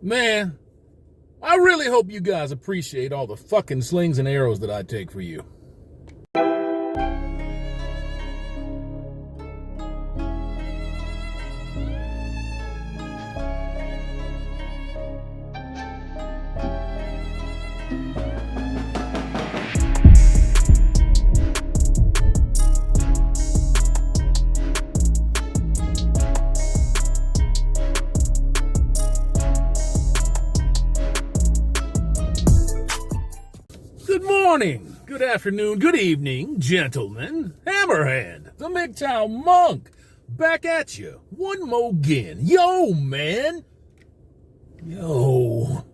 Man, I really hope you guys appreciate all the fucking slings and arrows that I take for you. Good morning, good afternoon, good evening, gentlemen. Hammerhand, the MGTOW Monk, back at you one more again. Yo, man. Yo.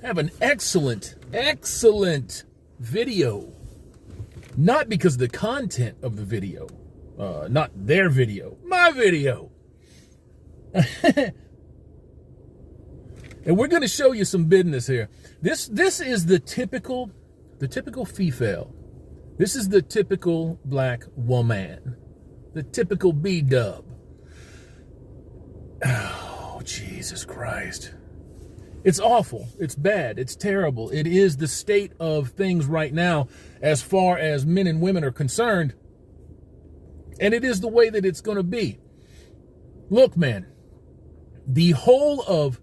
Have an excellent video. Not because of the content of the video. Not their video. My video. And we're going to show you some business here. This is the typical fefel. This is the typical black woman. The typical B-dub. Oh, Jesus Christ. It's awful. It's bad. It's terrible. It is the state of things right now as far as men and women are concerned. And it is the way that it's going to be. Look, man, the whole of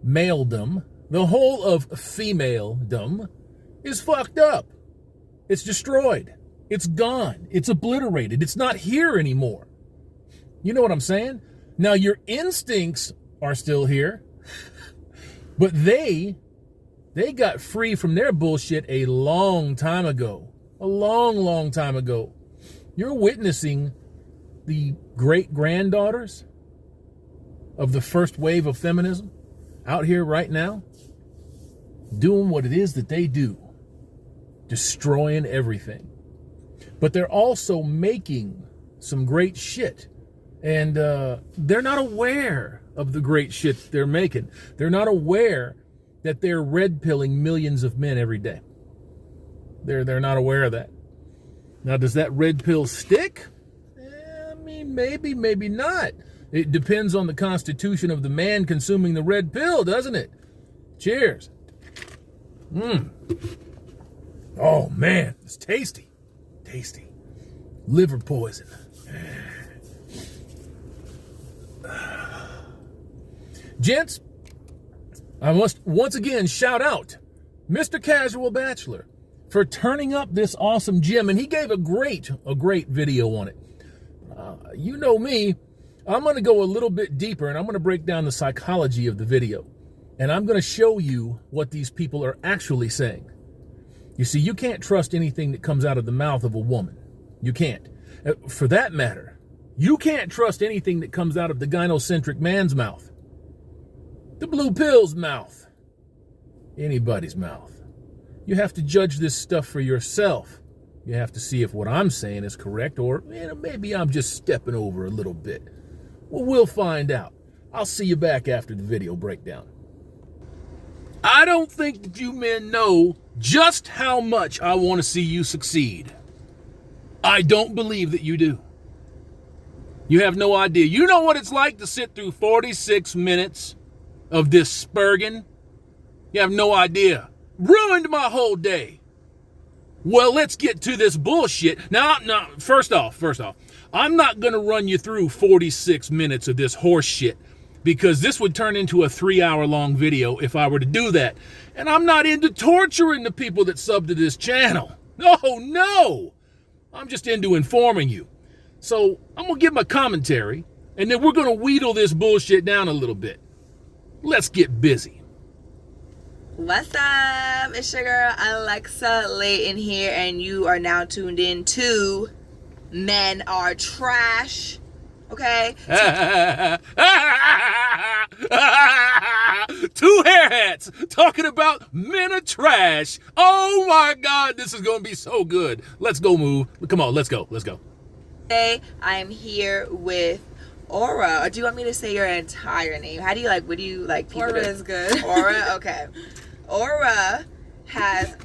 maledom, the whole of femaledom is fucked up. It's destroyed. It's gone. It's obliterated. It's not here anymore. You know what I'm saying? Now, your instincts are still here, but they got free from their bullshit a long time ago. A long time ago. You're witnessing the great-granddaughters of the first wave of feminism out here right now doing what it is that they do. Destroying everything. But they're also making some great shit. And they're not aware of the great shit they're making. They're not aware that they're red-pilling millions of men every day. They're not aware of that. Now, does that red pill stick? I mean, maybe, maybe not. It depends on the constitution of the man consuming the red pill, doesn't it? Cheers. Oh, man, it's tasty. Tasty. Liver poison. Gents, I must once again shout out Mr. Casual Bachelor for turning up this awesome gym, and he gave a great video on it. You know me, I'm going to go a little bit deeper, and I'm going to break down the psychology of the video, and I'm going to show you what these people are actually saying. You see, you can't trust anything that comes out of the mouth of a woman. You can't. For that matter, you can't trust anything that comes out of the gynocentric man's mouth. The blue pill's mouth. Anybody's mouth. You have to judge this stuff for yourself. You have to see if what I'm saying is correct, or maybe I'm just stepping over a little bit. Well, we'll find out. I'll see you back after the video breakdown. I don't think that you men know just how much I want to see you succeed. I don't believe that you do. You have no idea. You know what it's like to sit through 46 minutes of this spurging? You have no idea. Ruined my whole day. Well, let's get to this bullshit. Now, first off, I'm not going to run you through 46 minutes of this horse shit, because this would turn into a 3-hour-long video if I were to do that. And I'm not into torturing the people that sub to this channel. No. I'm just into informing you. So I'm going to give my commentary, and then we're going to wheedle this bullshit down a little bit. Let's get busy. What's up? It's your girl Alexa Layton here, and you are now tuned in to Men Are Trash. Okay? Two hair hats talking about men are trash. Oh my God, this is going to be so good. Let's go move. Come on, let's go. Today, I am here with Aura. Or do you want me to say your entire name? What do you like? Aura is good. Aura, okay. Aura has,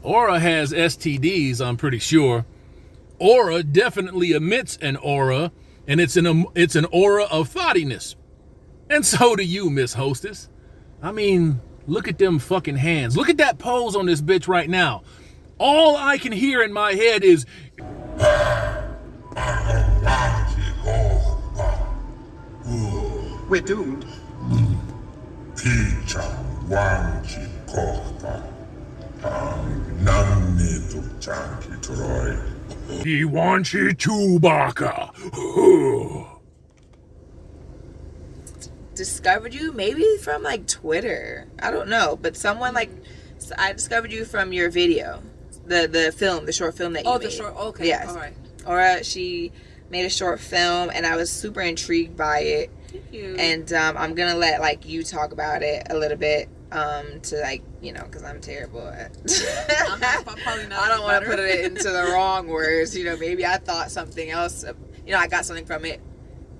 Aura has STDs, I'm pretty sure. Aura definitely emits an aura, and it's an aura of thottiness. And so do you, Miss Hostess. I mean, look at them fucking hands. Look at that pose on this bitch right now. All I can hear in my head is... We're doomed. He wants you Chewbacca. Discovered you maybe from like Twitter. I don't know, but someone like I discovered you from your video, the film, the short film that you made. Oh, the short. Okay. Yes. All right. Aura, she made a short film, and I was super intrigued by it. Thank you. And I'm gonna let like you talk about it a little bit, to like, you know, because I'm terrible at. I'm probably not. I don't want to better. put it into the wrong words. You know, maybe I thought something else. You know, I got something from it.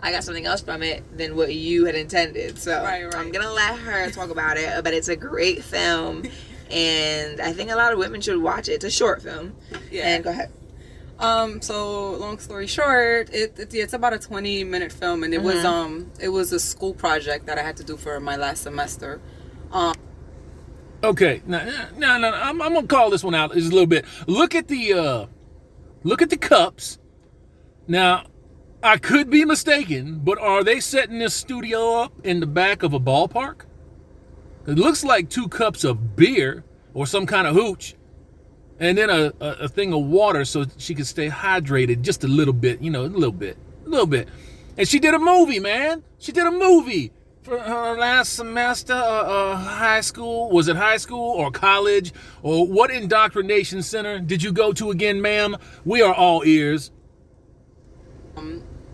I got something else from it than what you had intended. So right. I'm gonna let her talk about it. But it's a great film, and I think a lot of women should watch it. It's a short film. Yeah. And go ahead. So long story short, it's about a 20-minute film, and it was a school project that I had to do for my last semester. Okay, no, I'm gonna call this one out just a little bit. Look at the cups. Now, I could be mistaken, but are they setting this studio up in the back of a ballpark? It looks like 2 cups of beer or some kind of hooch, and then a thing of water so she could stay hydrated just a little bit, you know, a little bit. And she did a movie, man. She did a movie for her last semester, high school. Was it high school or college? Or what indoctrination center did you go to again, ma'am? We are all ears.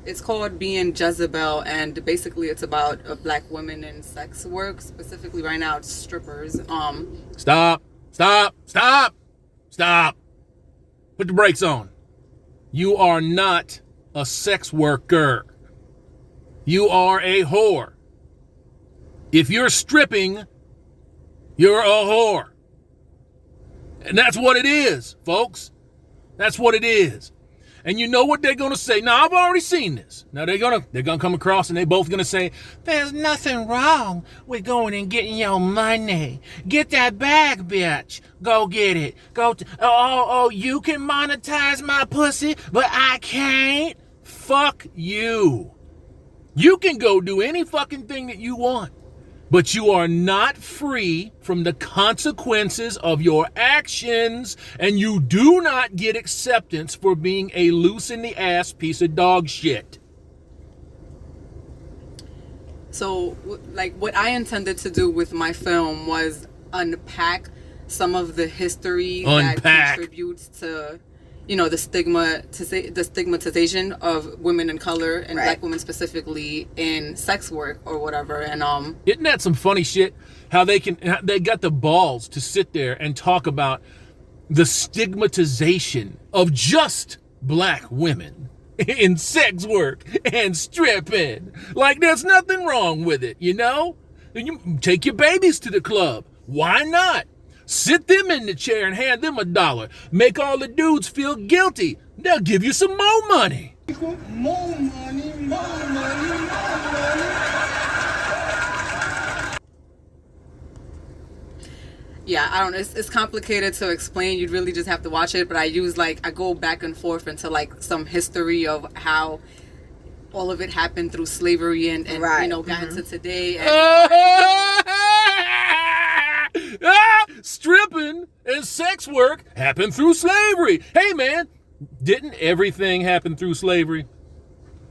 It's called Being Jezebel, and basically it's about black women in sex work. Specifically, right now, it's strippers. Stop. Put the brakes on. You are not a sex worker. You are a whore. If you're stripping, you're a whore. And that's what it is, folks. That's what it is. And you know what they're going to say. Now, I've already seen this. Now, they're going to come across and they both going to say, there's nothing wrong with going and getting your money. Get that bag, bitch. Go get it. You can monetize my pussy, but I can't. Fuck you. You can go do any fucking thing that you want, but you are not free from the consequences of your actions, and you do not get acceptance for being a loose in the ass piece of dog shit. So, like, what I intended to do with my film was unpack some of the history that contributes to, you know, the stigmatization of women in color and right. black women specifically in sex work or whatever. And isn't that some funny shit? How they got the balls to sit there and talk about the stigmatization of just black women in sex work and stripping. Like there's nothing wrong with it, you know? You take your babies to the club. Why not? Sit them in the chair and hand them $1. Make all the dudes feel guilty. They'll give you some more money. More money. yeah, I don't know. It's complicated to explain. You'd really just have to watch it. But I go back and forth into like some history of how all of it happened through slavery and right. you know, got into today. Stripping and sex work happened through slavery. Hey, man, didn't everything happen through slavery?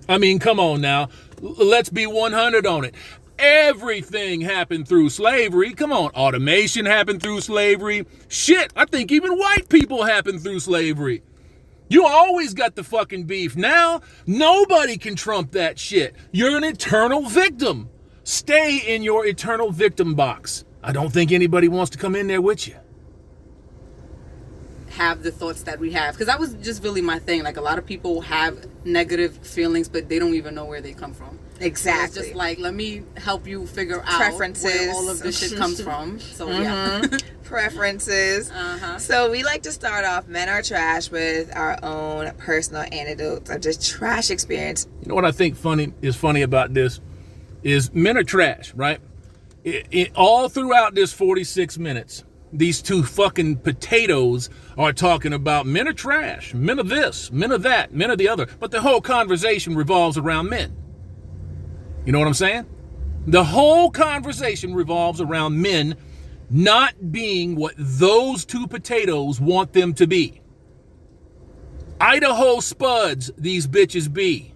I mean, come on now. Let's be 100 on it. Everything happened through slavery. Come on. Automation happened through slavery. Shit, I think even white people happened through slavery. You always got the fucking beef. Now, nobody can trump that shit. You're an eternal victim. Stay in your eternal victim box. I don't think anybody wants to come in there with you. Have the thoughts that we have, because that was just really my thing. Like, a lot of people have negative feelings, but they don't even know where they come from. Exactly. So it's just like, let me help you figure out Preferences. where all of this shit comes from. So yeah. Preferences. So we like to start off Men Are Trash with our own personal anecdotes of just trash experience. You know what I think is funny about this? is men are trash, right? All throughout this 46 minutes, these two fucking potatoes are talking about men are trash, men are this, men are that, men are the other. But the whole conversation revolves around men. You know what I'm saying? The whole conversation revolves around men not being what those two potatoes want them to be. Idaho spuds, these bitches be.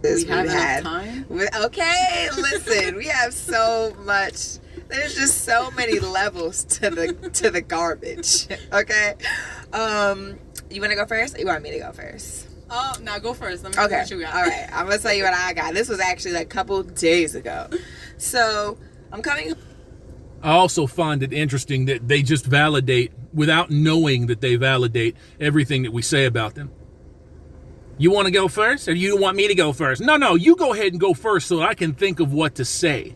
We have enough time? Okay, listen, we have so much. There's just so many levels to the garbage. Okay, you want to go first, or you want me to go first? Oh, now go first. Let me see what you got. All right, I'm gonna tell you what I got. This was actually like a couple days ago. So I'm coming. I also find it interesting that they just validate, without knowing that they validate everything that we say about them. You want to go first, or you want me to go first? No, you go ahead and go first so that I can think of what to say.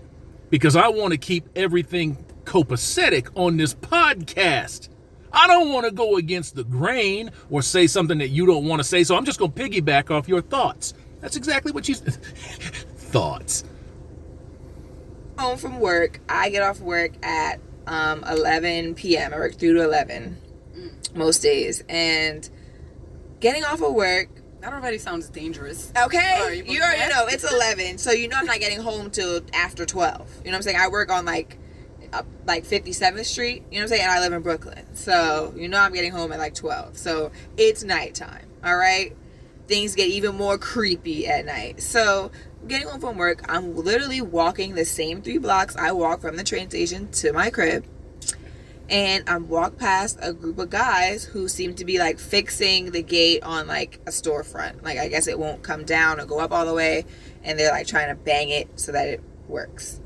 Because I want to keep everything copacetic on this podcast. I don't want to go against the grain or say something that you don't want to say, so I'm just going to piggyback off your thoughts. That's exactly what you said. Thoughts. Home from work. I get off work at 11 p.m. I work 3 to 11 most days. And getting off of work, that already sounds dangerous. Okay, you already know it's 11, so you know I'm not getting home till after 12. You know what I'm saying? I work on like 57th Street. You know what I'm saying? And I live in Brooklyn, so you know I'm getting home at like 12. So it's nighttime. All right, things get even more creepy at night. So getting home from work, I'm literally walking the same 3 blocks I walk from the train station to my crib. And I walk past a group of guys who seem to be like fixing the gate on like a storefront. Like I guess it won't come down or go up all the way. And they're like trying to bang it so that it works.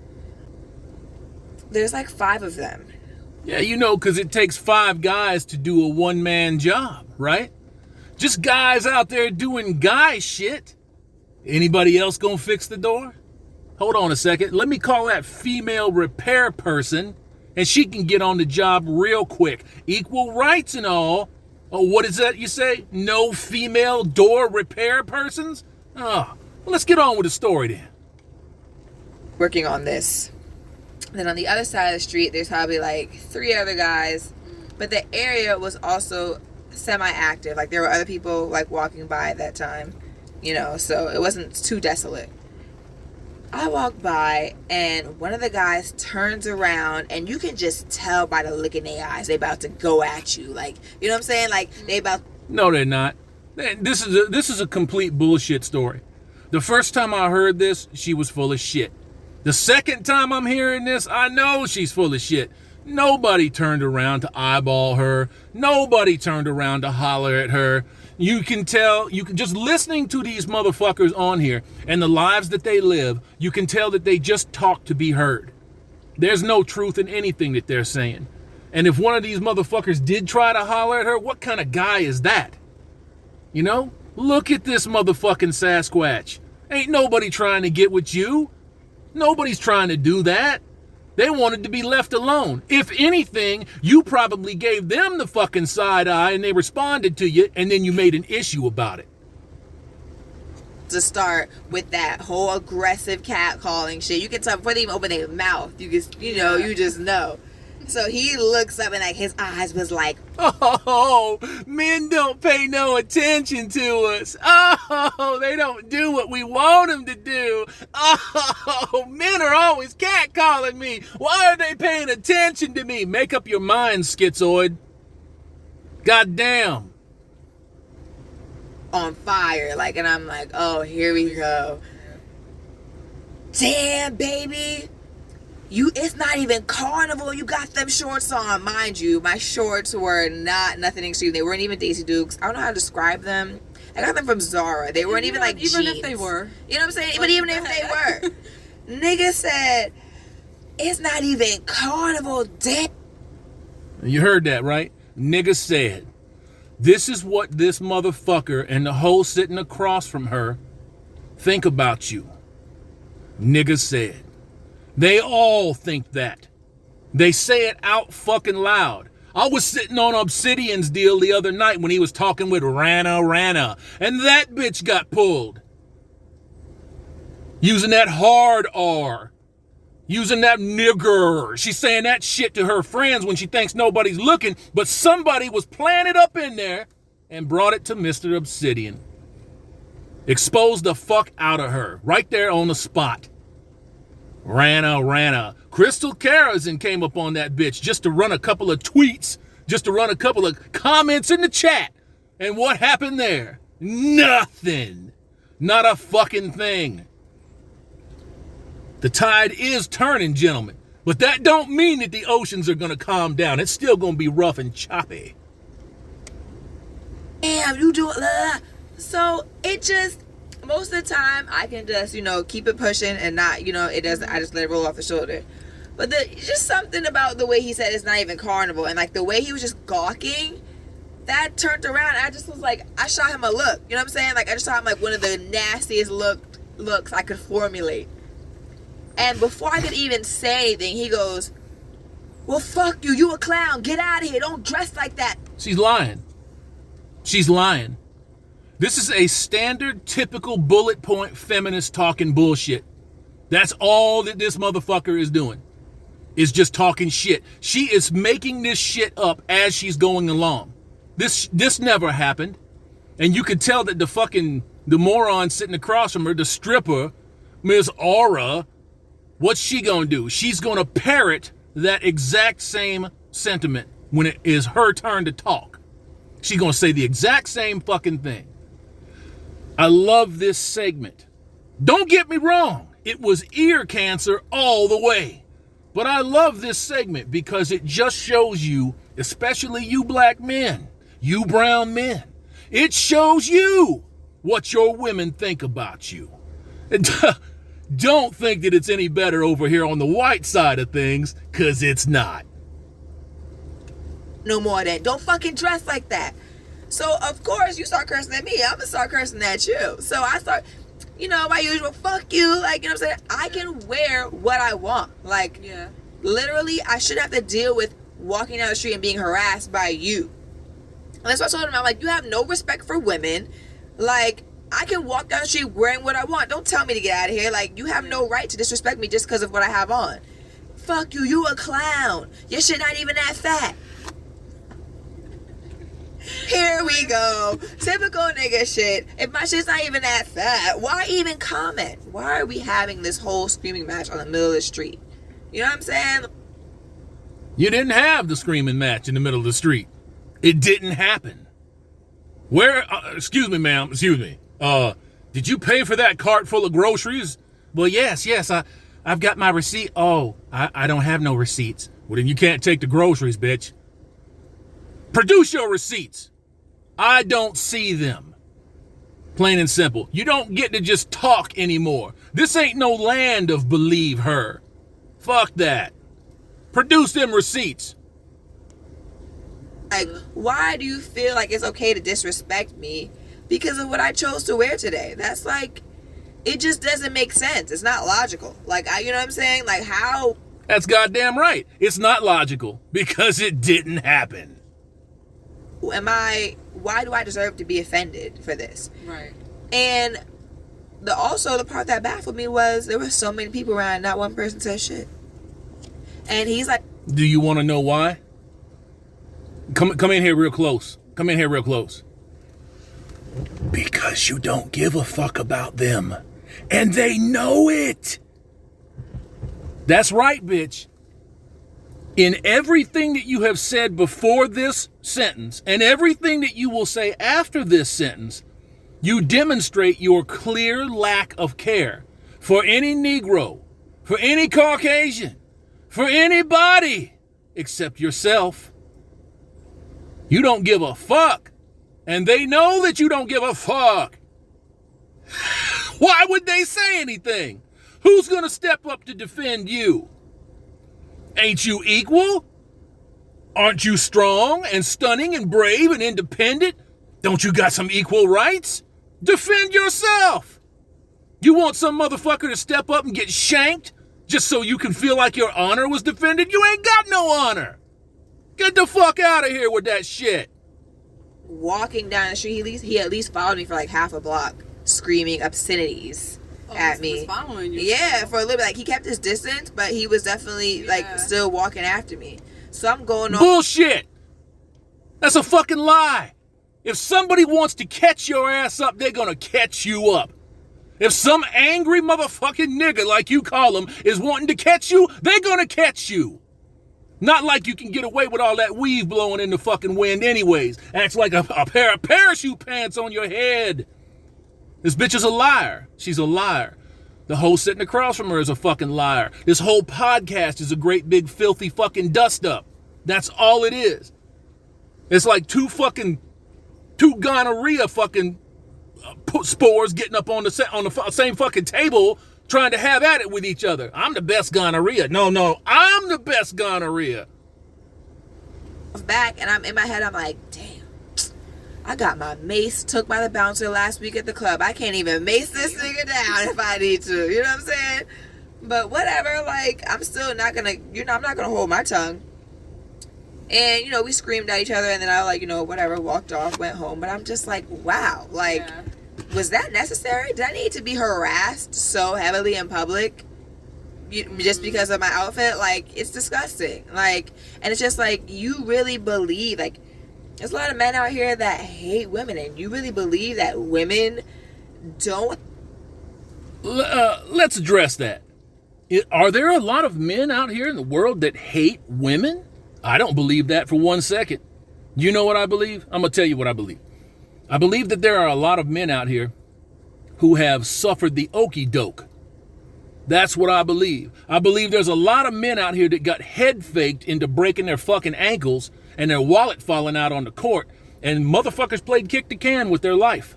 There's like 5 of them. Yeah, you know, because it takes 5 guys to do a one-man job, right? Just guys out there doing guy shit. Anybody else gonna fix the door? Hold on a second. Let me call that female repair person. And she can get on the job real quick. Equal rights and all. Oh, what is that you say? No female door repair persons? Oh, well, let's get on with the story then. Working on this. Then on the other side of the street, there's probably like 3 other guys. But the area was also semi-active. Like there were other people like walking by at that time. You know, so it wasn't too desolate. I walk by and one of the guys turns around and you can just tell by the look in their eyes they about to go at you. Like, you know what I'm saying? Like they about. No, they're not. This is a complete bullshit story. The first time I heard this, she was full of shit. The second time I'm hearing this, I know she's full of shit. Nobody turned around to eyeball her. Nobody turned around to holler at her. You can tell, just listening to these motherfuckers on here and the lives that they live, you can tell that they just talk to be heard. There's no truth in anything that they're saying. And if one of these motherfuckers did try to holler at her, what kind of guy is that? You know? Look at this motherfucking Sasquatch. Ain't nobody trying to get with you. Nobody's trying to do that. They wanted to be left alone. If anything, you probably gave them the fucking side eye and they responded to you and then you made an issue about it. To start with that whole aggressive catcalling shit. You can tell before they even open their mouth. You just know. So he looks up and like his eyes was like, oh, men don't pay no attention to us. Oh, they don't do what we want them to do. Oh, men are always catcalling me. Why are they paying attention to me? Make up your mind, schizoid. Goddamn. On fire. Like, and I'm like, oh, here we go. Damn, baby. It's not even carnival. You got them shorts on. Mind you, my shorts were nothing extreme. They weren't even Daisy Dukes. I don't know how to describe them. I got them from Zara. They weren't even like even jeans. If they were. You know what I'm saying? But even if they were. Nigga said, it's not even carnival, damn. You heard that, right? Nigga said. This is what this motherfucker and the hoe sitting across from her think about you. Nigga said. They all think that. They say it out fucking loud. I was sitting on Obsidian's deal the other night when he was talking with Rana, and that bitch got pulled. Using that hard R. Using that nigger. She's saying that shit to her friends when she thinks nobody's looking, but somebody was planted up in there and brought it to Mr. Obsidian. Exposed the fuck out of her right there on the spot. Rana. Crystal Karazin came up on that bitch just to run a couple of tweets, just to run a couple of comments in the chat. And what happened there? Nothing. Not a fucking thing. The tide is turning, gentlemen, but that don't mean that the oceans are going to calm down. It's still going to be rough and choppy. Damn, you do it. So it just, most of the time I can just, keep it pushing and not, it doesn't, I just let it roll off the shoulder. But just something about the way he said it's not even carnival, and like the way he was just gawking, that turned around. I just was like, I shot him a look. You know what I'm saying? Like I just shot him like one of the nastiest looks I could formulate. And before I could even say anything, he goes, well, fuck you. You a clown. Get out of here. Don't dress like that. She's lying. She's lying. This is a standard, typical bullet point feminist talking bullshit. That's all that this motherfucker is doing. Is just talking shit. She is making this shit up as she's going along. This never happened. And you could tell that the moron sitting across from her, the stripper, Ms. Aura, what's she gonna do? She's gonna parrot that exact same sentiment when it is her turn to talk. She's gonna say the exact same fucking thing. I love this segment. Don't get me wrong. It was ear cancer all the way. But I love this segment because it just shows you, especially you black men, you brown men, it shows you what your women think about you. Don't think that it's any better over here on the white side of things, because it's not. No more of that. Don't fucking dress like that. So, of course, you start cursing at me. I'm going to start cursing at you. So, I start, my usual, fuck you. Like, you know what I'm saying? I can wear what I want. Like, Yeah. literally, I shouldn't have to deal with walking down the street and being harassed by you. And that's what I told him. I'm like, you have no respect for women. Like, I can walk down the street wearing what I want. Don't tell me to get out of here. Like, you have no right to disrespect me just because of what I have on. Fuck you. You a clown. Your shit not even that fat. Here we go. Typical nigga shit. If my shit's not even that fat, why even comment? Why are we having this whole screaming match on the middle of the street? You know what I'm saying? You didn't have the screaming match in the middle of the street. It didn't happen. Where, excuse me, ma'am, excuse me. Did you pay for that cart full of groceries? Well, yes, I've got my receipt. Oh, I don't have no receipts. Well, then you can't take the groceries, bitch. Produce your receipts. I don't see them. Plain and simple. You don't get to just talk anymore. This ain't no land of believe her. Fuck that. Produce them receipts. Like, why do you feel like it's okay to disrespect me because of what I chose to wear today? That's like, it just doesn't make sense. It's not logical. Like, you know what I'm saying? Like, how? That's goddamn right. It's not logical because it didn't happen. Why do I deserve to be offended for this? Right. And the part that baffled me was there were so many people around, not one person said shit. And he's like, do you want to know why? Come in here real close. Come in here real close. Because you don't give a fuck about them. And they know it. That's right, bitch. In everything that you have said before this sentence and everything that you will say after this sentence, you demonstrate your clear lack of care for any Negro, for any Caucasian, for anybody except yourself. You don't give a fuck. And they know that you don't give a fuck. Why would they say anything? Who's going to step up to defend you? Ain't you equal? Aren't you strong and stunning and brave and independent? Don't you got some equal rights? Defend yourself. You want some motherfucker to step up and get shanked just so you can feel like your honor was defended? You ain't got no honor. Get the fuck out of here with that shit. walking down the street. He at least followed me for like half a block, screaming obscenities. at He me. was following you. Yeah, for a little bit. Like, he kept his distance, but he was definitely like still walking after me. So I'm going on. Bullshit. That's a fucking lie. If somebody wants to catch your ass up, they're gonna catch you up. If some angry motherfucking nigga, like you call him, is wanting to catch you, they're gonna catch you. Not like you can get away with all that weave blowing in the fucking wind anyways. Acts like a pair of parachute pants on your head. This bitch is a liar. She's a liar. The hoe sitting across from her is a fucking liar. This whole podcast is a great big filthy fucking dust up. That's all it is. It's like two gonorrhea fucking spores getting up on the same fucking table trying to have at it with each other. I'm the best gonorrhea. No, I'm the best gonorrhea. Back, and I'm in my head, I'm like, damn, I got my mace took by the bouncer last week at the club. I can't even mace this nigga down if I need to. You know what I'm saying? But whatever, like, I'm still not gonna, I'm not gonna hold my tongue. And, we screamed at each other, and then I, like, whatever, walked off, went home. But I'm just like, wow, like, was that necessary? Did I need to be harassed so heavily in public just because of my outfit? Like, it's disgusting. Like, and it's just like, you really believe, like, there's a lot of men out here that hate women, and you really believe that women don't. Let's address that. Are there a lot of men out here in the world that hate women? I don't believe that for 1 second. You know what I believe? I'm going to tell you what I believe. I believe that there are a lot of men out here who have suffered the okey doke. That's what I believe. I believe there's a lot of men out here that got head faked into breaking their fucking ankles and their wallet falling out on the court, and motherfuckers played kick the can with their life.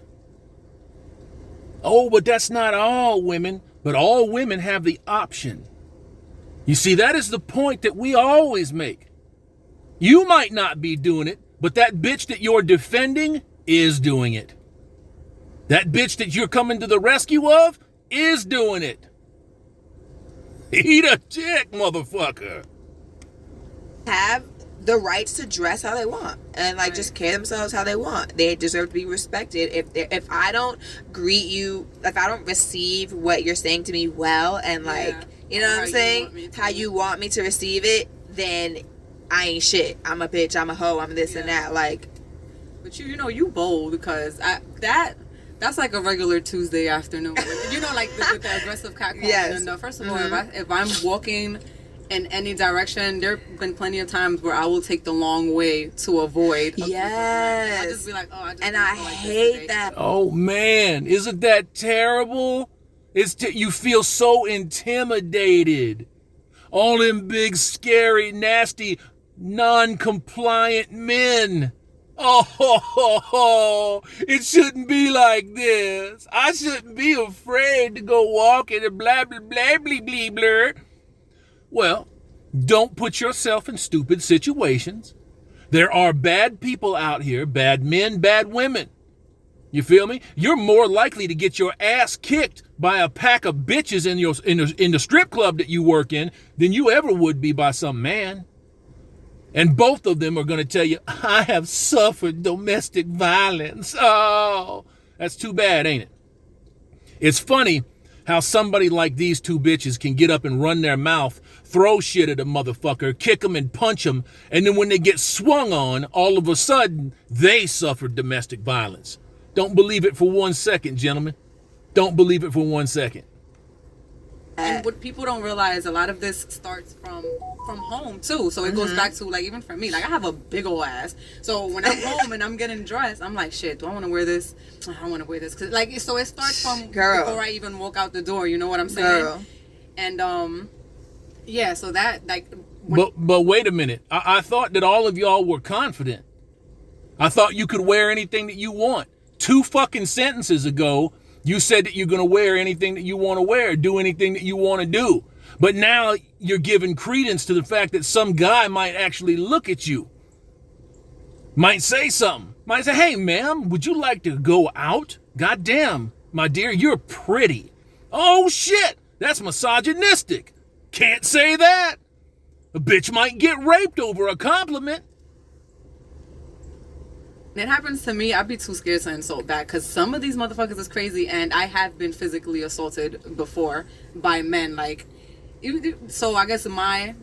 Oh, but that's not all women, but all women have the option. You see, that is the point that we always make. You might not be doing it, but that bitch that you're defending is doing it. That bitch that you're coming to the rescue of is doing it. Eat a dick, motherfucker. Have the rights to dress how they want and like just carry themselves how they want. They deserve to be respected. If I don't greet you, if I don't receive what you're saying to me well, and like, you know what I'm saying, how you want me to receive it, then I ain't shit. I'm a bitch. I'm a hoe. I'm this and that. Like, but you bold, because that's like a regular Tuesday afternoon. Like with the aggressive catcalling. Yes. And first of all, if I'm walking in any direction, there have been plenty of times where I will take the long way to avoid. Yes. I just be like, I hate that. Oh man, isn't that terrible? You feel so intimidated. All them big, scary, nasty, non-compliant men. Oh, it shouldn't be like this. I shouldn't be afraid to go walking and blah, blah, blah, blah, blah, blah. Well, don't put yourself in stupid situations. There are bad people out here, bad men, bad women. You feel me? You're more likely to get your ass kicked by a pack of bitches in the strip club that you work in than you ever would be by some man. And both of them are going to tell you, I have suffered domestic violence. Oh, that's too bad, ain't it? It's funny how somebody like these two bitches can get up and run their mouth, throw shit at a motherfucker, kick them and punch them, and then when they get swung on, all of a sudden, they suffered domestic violence. Don't believe it for 1 second, gentlemen. Don't believe it for 1 second. And what people don't realize, a lot of this starts from home too. So it goes back to, like, even for me, like, I have a big old ass. So when I'm home and I'm getting dressed, I'm like, shit, do I want to wear this? I don't want to wear this. Cause like, so it starts from before I even walk out the door. You know what I'm saying? Girl. And yeah. So that, like, but wait a minute. I thought that all of y'all were confident. I thought you could wear anything that you want. 2 fucking sentences ago, you said that you're going to wear anything that you want to wear, do anything that you want to do. But now you're giving credence to the fact that some guy might actually look at you, might say something, might say, hey, ma'am, would you like to go out? Goddamn, my dear, you're pretty. Oh, shit, that's misogynistic. Can't say that. A bitch might get raped over a compliment. It happens to me, I'd be too scared to insult back because some of these motherfuckers is crazy, and I have been physically assaulted before by men. Like, so I guess my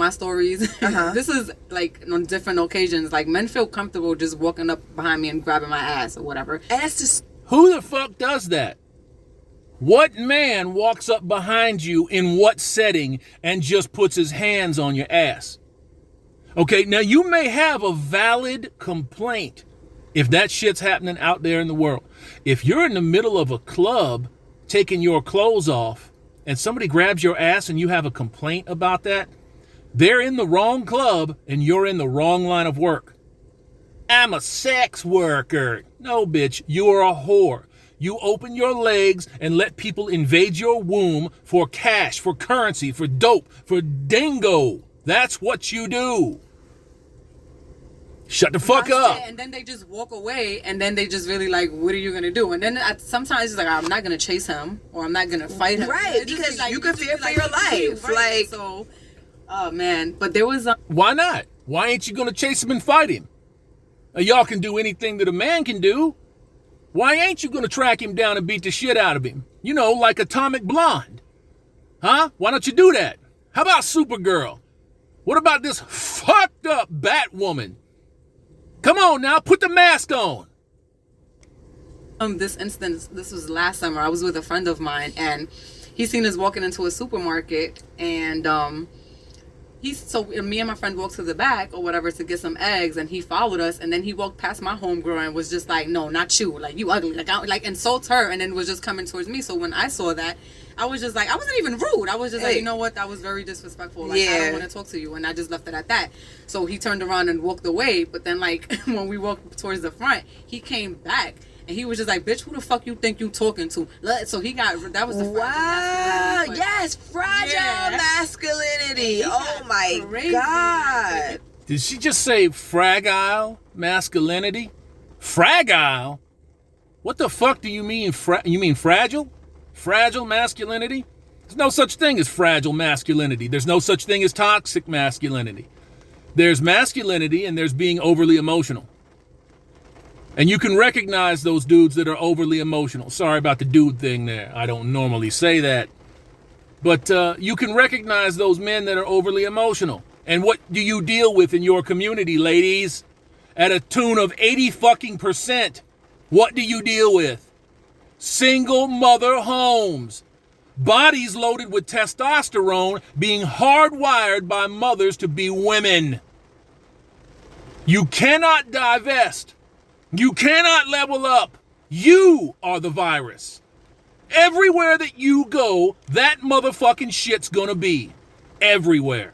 stories. This is like on different occasions. Like, men feel comfortable just walking up behind me and grabbing my ass or whatever. And that's just Who the fuck does that? What man walks up behind you in what setting and just puts his hands on your ass? Okay, now you may have a valid complaint if that shit's happening out there in the world. If you're in the middle of a club taking your clothes off and somebody grabs your ass and you have a complaint about that, they're in the wrong club and you're in the wrong line of work. I'm a sex worker. No, bitch, you are a whore. You open your legs and let people invade your womb for cash, for currency, for dope, for dingo. That's what you do. Shut the fuck up. And then they just walk away, and then they just really like, what are you gonna do? And then sometimes it's like, I'm not gonna chase him, or I'm not gonna fight him. right, because you could fear for your life. Right. Like, So, oh man. But there was Why not? Why ain't you gonna chase him and fight him? Y'all can do anything that a man can do. Why ain't you gonna track him down and beat the shit out of him? You know, like Atomic Blonde. Huh? Why don't you do that? How about Supergirl? What about this fucked up Batwoman? Come on now, put the mask on. this instance, this was last summer. I was with a friend of mine, and he seen us walking into a supermarket, and me and my friend walked to the back or whatever to get some eggs, and he followed us, and then he walked past my homegirl and was just like, no, not you, like, you ugly, like insults her, and then was just coming towards me. So when I saw that, I was just like, I wasn't even rude. I was just like, you know what, that was very disrespectful. Like, I don't want to talk to you. And I just left it at that. So he turned around and walked away. But then, like, when we walked towards the front, he came back. And he was just like, bitch, who the fuck you think you talking to? So he got, that was the wow, yes, fragile masculinity. Oh my God. Did she just say fragile masculinity? Fragile? What the fuck do you mean? You mean fragile? Fragile masculinity? There's no such thing as fragile masculinity. There's no such thing as toxic masculinity. There's masculinity and there's being overly emotional. And you can recognize those dudes that are overly emotional. Sorry about the dude thing there. I don't normally say that. But you can recognize those men that are overly emotional. And what do you deal with in your community, ladies? At a tune of 80%. What do you deal with? Single mother homes. Bodies loaded with testosterone being hardwired by mothers to be women. You cannot divest. You cannot level up. You are the virus. Everywhere that you go, that motherfucking shit's gonna be. Everywhere.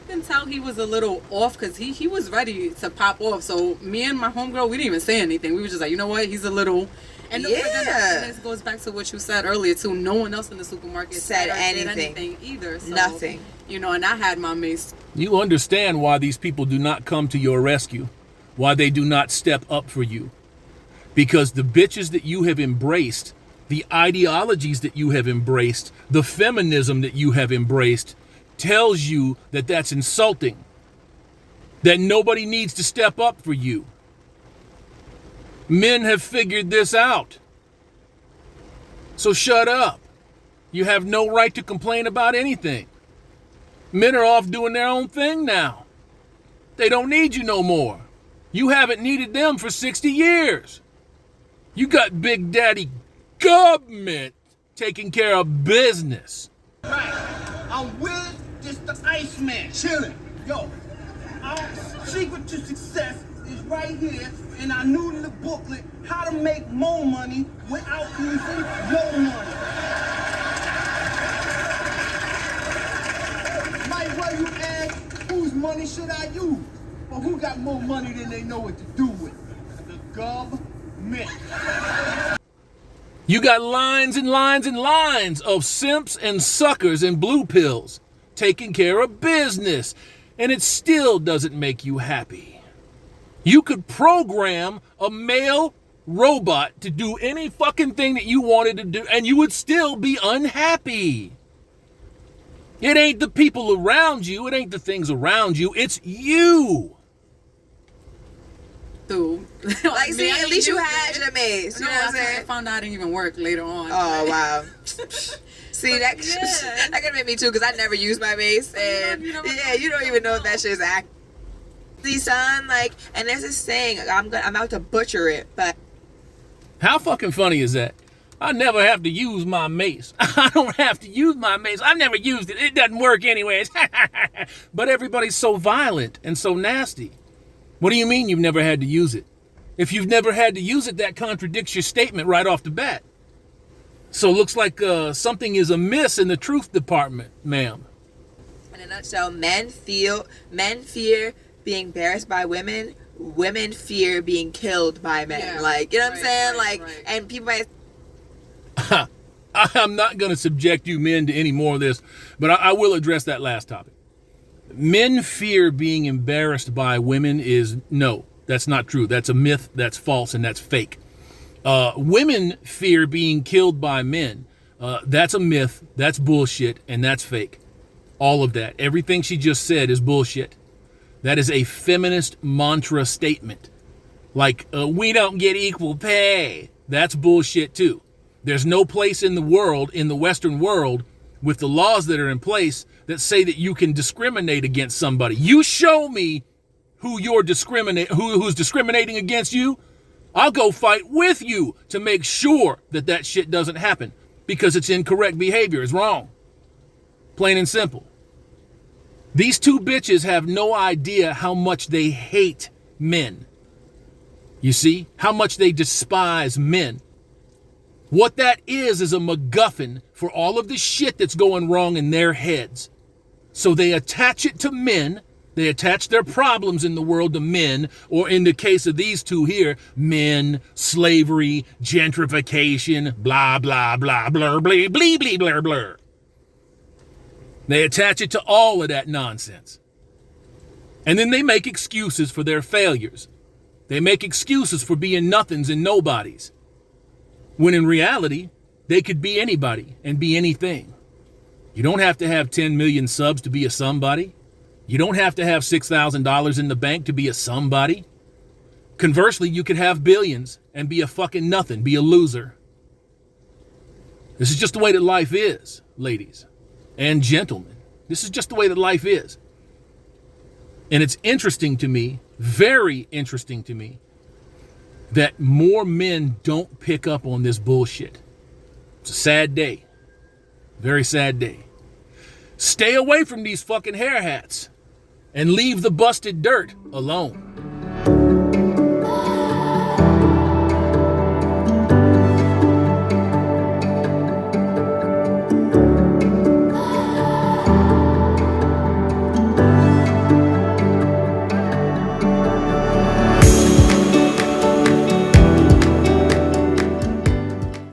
I can tell he was a little off because he was ready to pop off. So me and my homegirl, we didn't even say anything. We were just like, you know what? He's a little... And this goes back to what you said earlier, too. No one else in the supermarket said anything either. So, nothing. You know, and I had my mace. You understand why these people do not come to your rescue, why they do not step up for you. Because the bitches that you have embraced, the ideologies that you have embraced, the feminism that you have embraced, tells you that that's insulting, that nobody needs to step up for you. Men have figured this out. So shut up. You have no right to complain about anything. Men are off doing their own thing now. They don't need you no more. You haven't needed them for 60 years. You got Big Daddy government taking care of business. Right. I'm with just the Iceman, chilling. Yo, our secret to success is right here in our new little booklet, How to Make More Money Without Using Your Money. Might well you ask, whose money should I use? Or who got more money than they know what to do with? The government. You got lines and lines and lines of simps and suckers and blue pills taking care of business, and it still doesn't make you happy. You could program a male robot to do any fucking thing that you wanted to do, and you would still be unhappy. It ain't the people around you. It ain't the things around you. It's you. Dude. Like, see, at least you had your mace. You know what I'm I saying? found out it didn't even work later on. Oh, wow. See, that yeah. could make me too, because I never use my mace. And you don't even know if that shit's active. See, son, like, and there's this saying, I'm about to butcher it, but. How fucking funny is that? I never have to use my mace. I don't have to use my mace. I've never used it. It doesn't work anyways. But everybody's so violent and so nasty. What do you mean you've never had to use it? If you've never had to use it, that contradicts your statement right off the bat. So it looks like something is amiss in the truth department, ma'am. In a nutshell, men fear being embarrassed by women. Women fear being killed by men. Yeah. Like, you know what I'm saying? Right. And people might. I'm not going to subject you men to any more of this, but I will address that last topic. Men fear being embarrassed by women no, that's not true. That's a myth, that's false, and that's fake. Women fear being killed by men. That's a myth, that's bullshit, and that's fake. All of that. Everything she just said is bullshit. That is a feminist mantra statement. Like, we don't get equal pay. That's bullshit too. There's no place in the world, in the Western world, with the laws that are in place that say that you can discriminate against somebody. You show me who's discriminating against you. I'll go fight with you to make sure that that shit doesn't happen, because it's incorrect behavior. It's wrong. Plain and simple. These two bitches have no idea how much they hate men. You see? How much they despise men. What that is a MacGuffin for all of the shit that's going wrong in their heads. So they attach it to men. They attach their problems in the world to men, or in the case of these two here, men, slavery, gentrification, blah, blah, blah, blur, blee, blee, blee, blur, blur. They attach it to all of that nonsense. And then they make excuses for their failures. They make excuses for being nothings and nobodies. When in reality, they could be anybody and be anything. You don't have to have 10 million subs to be a somebody. You don't have to have $6,000 in the bank to be a somebody. Conversely, you could have billions and be a fucking nothing, be a loser. This is just the way that life is, ladies and gentlemen. This is just the way that life is. And it's interesting to me, very interesting to me, that more men don't pick up on this bullshit. It's a sad day. Very sad day. Stay away from these fucking hair hats and leave the busted dirt alone.